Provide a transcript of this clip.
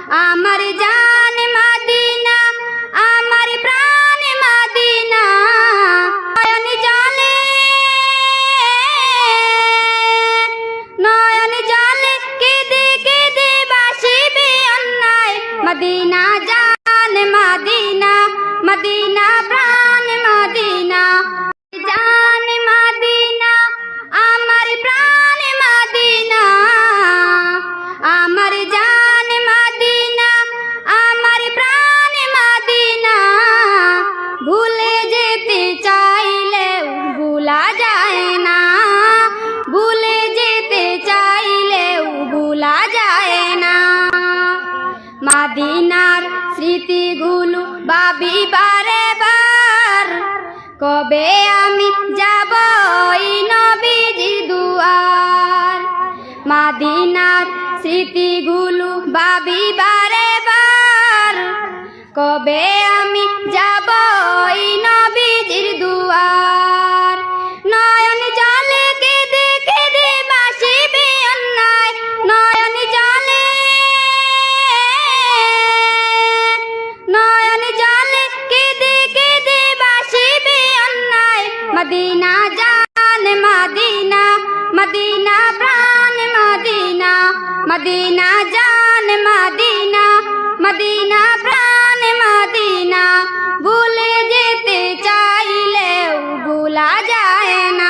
আমার জান মদিনা, আমার প্রাণ মদিনা। নয়ন জলে, নয়ন জলে কেঁদে কেঁদে বাসিবে অন্যায়। মদিনা জান মদিনা, মদিনা প্রাণ মদিনা। জান মদিনা, আমার প্রাণ মদিনা। আমার জান মদিনা, আমার প্রাণ মদিনা। ভুলে যেতে চাইলেও ভুলা যায় না, ভুলে যেতে চাইলেও ভুলা যায় না। মদিনার স্মৃতিগুলো ভাবি বারে বার, কবে আমি যাব ওই নবীজির দুয়ার। মদিনার স্মৃতিগুলো ভাবি বারে বার, কবে আমি যাব ওই নবীজির দুয়ার। নয়ন জলে কেঁদে কেঁদে বাসিবে অন্যায়। নয়ন জলে, নয়ন জলে কেঁদে কেঁদে বাসিবে অন্যায়। মদিনা জান মদিনা, মদিনা প্রাণ মদিনা। মদিনা জান মদিনা, মদিনা প্রাণ মদিনা। ভুলে যেতে চাইলেও ভুলা যায় না।